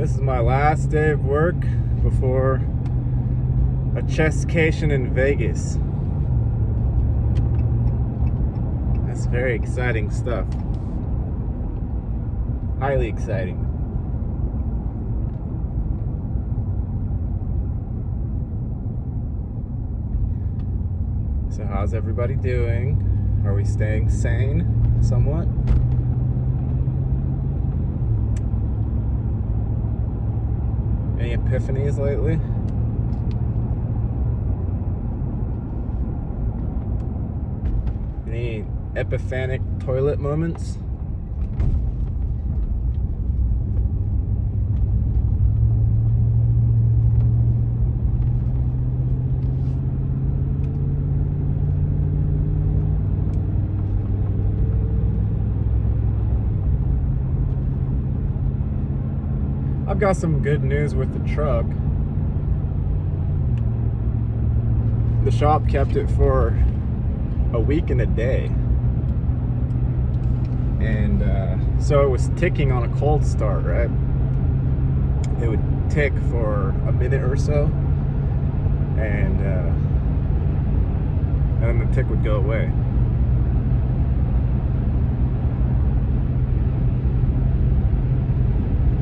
This is my last day of work before a chesscation in Vegas. That's very exciting stuff. Highly exciting. So how's everybody doing? Are we staying sane somewhat? Any epiphanies lately? Any epiphanic toilet moments? I've got some good news with the truck. The shop kept it for a week and a day. And so it was ticking on a cold start, right? It would tick for a minute or so, and then the tick would go away.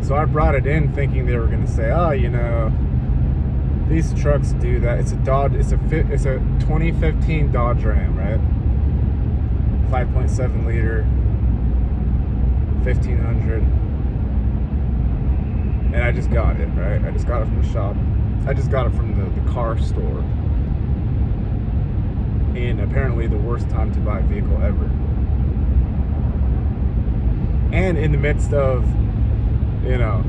So I brought it in thinking they were going to say, oh, you know, these trucks do that. It's a Dodge. It's a 2015 Dodge Ram, right? 5.7 liter, 1500. And I just got it, right? I just got it from the shop. I just got it from the car store. And apparently the worst time to buy a vehicle ever. And in the midst of, you know,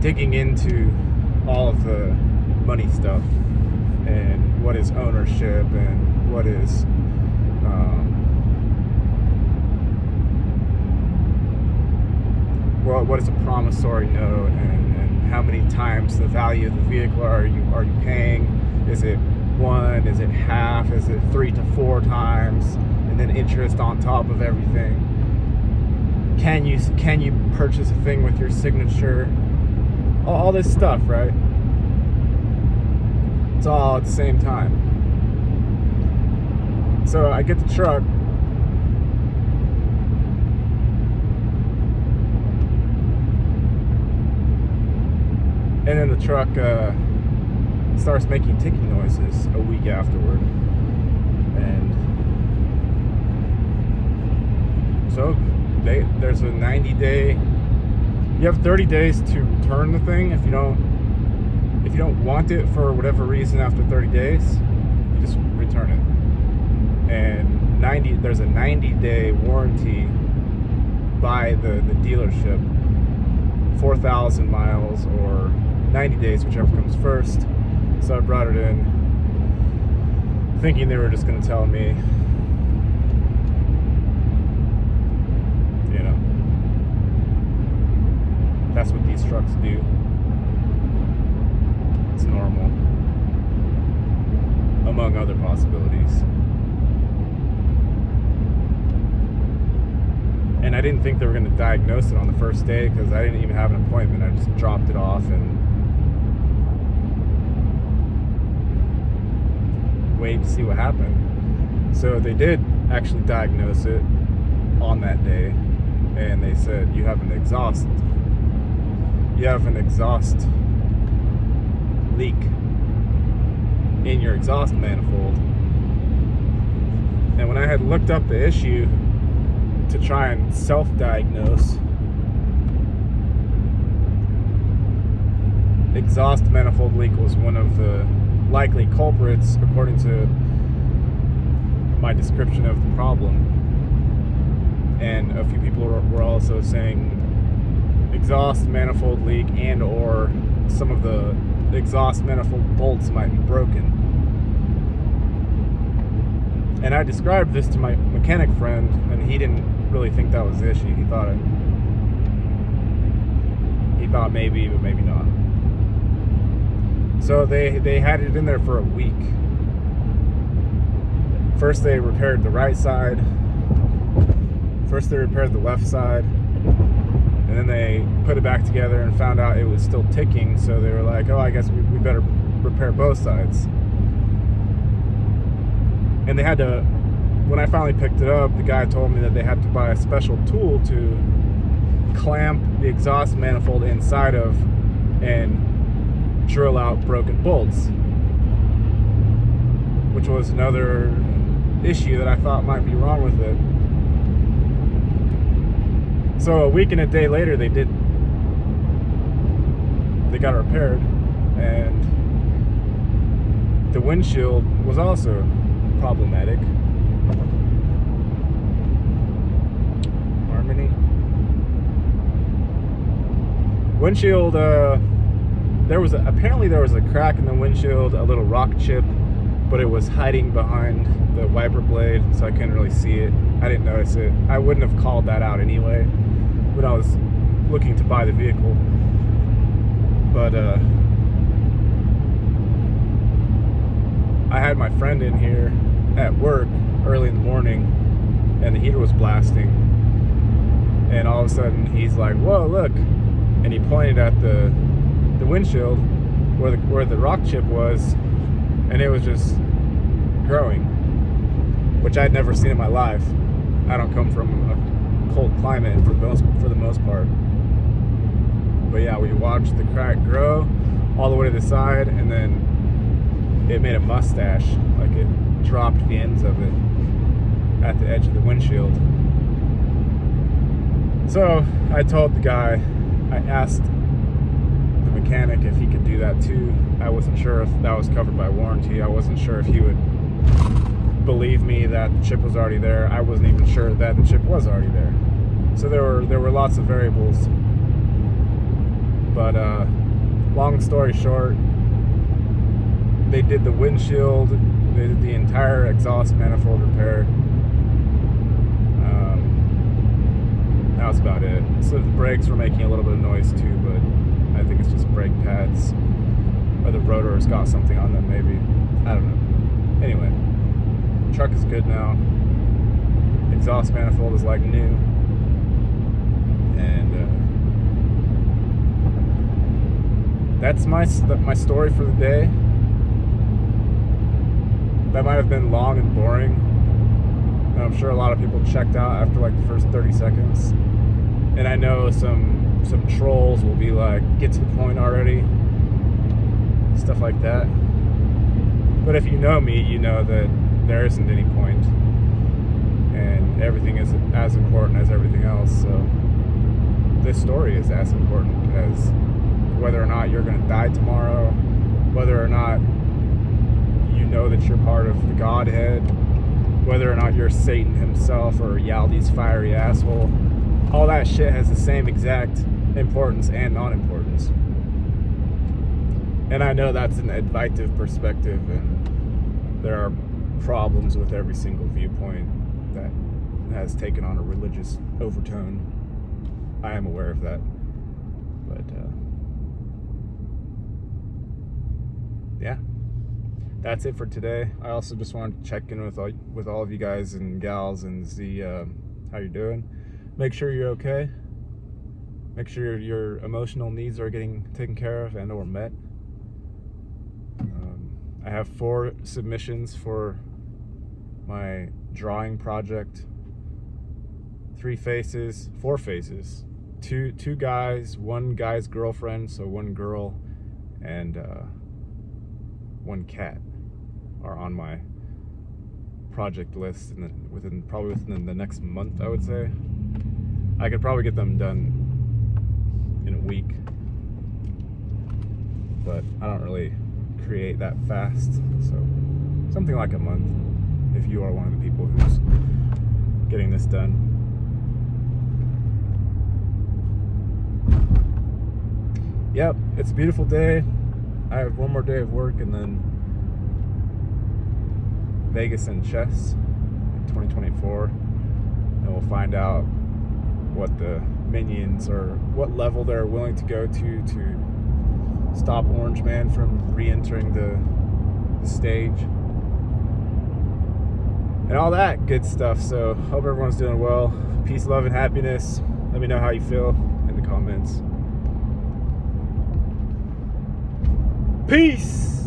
digging into all of the money stuff and what is ownership and what is what is a promissory note, and how many times the value of the vehicle are you paying? Is it one? Is it half? Is it 3 to 4 times? And then interest on top of everything. Can you purchase a thing with your signature? All this stuff, right? It's all at the same time. So I get the truck, and then the truck starts making ticking noises a week afterward. And so there's a 90-day. You have 30 days to return the thing. If you don't want it for whatever reason after 30 days, you just return it. And there's a 90-day warranty by the dealership, 4,000 miles or 90 days, whichever comes first. So I brought it in thinking they were just going to tell me, you know, that's what these trucks do. It's normal, among other possibilities. And I didn't think they were going to diagnose it on the first day because I didn't even have an appointment. I just dropped it off and waited to see what happened. So they did actually diagnose it on that day, and they said you have an exhaust leak in your exhaust manifold. And when I had looked up the issue to try and self-diagnose, exhaust manifold leak was one of the likely culprits according to my description of the problem. And a few people were also saying exhaust manifold leak and or some of the exhaust manifold bolts might be broken. And I described this to my mechanic friend, and he didn't really think that was the issue. He thought maybe, but maybe not. So they had it in there for a week. First they repaired the right side. First they repaired the left side. And And then they put it back together and found out it was still ticking, so they were like, oh, I guess we better repair both sides. And they had to, when I finally picked it up, the guy told me that they had to buy a special tool to clamp the exhaust manifold inside of and drill out broken bolts, which was another issue that I thought might be wrong with it. So a week and a day later, they got it repaired, and the windshield was also problematic. Harmony. Windshield, apparently there was a crack in the windshield, a little rock chip, but it was hiding behind the wiper blade, so I couldn't really see it. I didn't notice it. I wouldn't have called that out anyway when I was looking to buy the vehicle. But I had my friend in here at work early in the morning, and the heater was blasting, and all of a sudden he's like, whoa, look, and he pointed at the windshield where the rock chip was, and it was just growing, which I'd never seen in my life. I don't come from a cold climate for the most part. But yeah, we watched the crack grow all the way to the side, and then it made a mustache, like it dropped the ends of it at the edge of the windshield. So I told the guy, I asked the mechanic if he could do that too. I wasn't sure if that was covered by warranty. I wasn't sure if he would believe me that the chip was already there. I wasn't even sure that the chip was already there. So there were lots of variables. But long story short, they did the windshield, they did the entire exhaust manifold repair. That was about it. So the brakes were making a little bit of noise too, but I think it's just brake pads, or the rotor's got something on them maybe. I don't know. Anyway, truck is good now. Exhaust manifold is like new. And that's my story for the day. That might have been long and boring, and I'm sure a lot of people checked out after like the first 30 seconds. And I know some trolls will be like, get to the point already, stuff like that. But if you know me, you know that there isn't any point, and everything is as important as everything else. So this story is as important as whether or not you're going to die tomorrow, whether or not you know that you're part of the Godhead, whether or not you're Satan himself or Yaldi's fiery asshole. All that shit has the same exact importance and non-importance. And I know that's an advitive perspective, and there are problems with every single viewpoint that has taken on a religious overtone. I am aware of that. But yeah, that's it for today. I also just wanted to check in with all of you guys and gals and see how you're doing. Make sure you're okay. Make sure your emotional needs are getting taken care of and or met. I have 4 submissions for my drawing project. 4 faces. 2 guys, 1 guy's girlfriend, so 1 girl, and 1 cat are on my project list within the next month, I would say. I could probably get them done in a week, but I don't really create that fast, so something like a month if you are one of the people who's getting this done. Yep, it's a beautiful day. I have 1 more day of work and then Vegas and chess in 2024, and we'll find out what the minions or what level they're willing to go to stop Orange Man from re-entering the stage and all that good stuff. So hope everyone's doing well. Peace, love, and happiness. Let me know how you feel in the comments. Peace.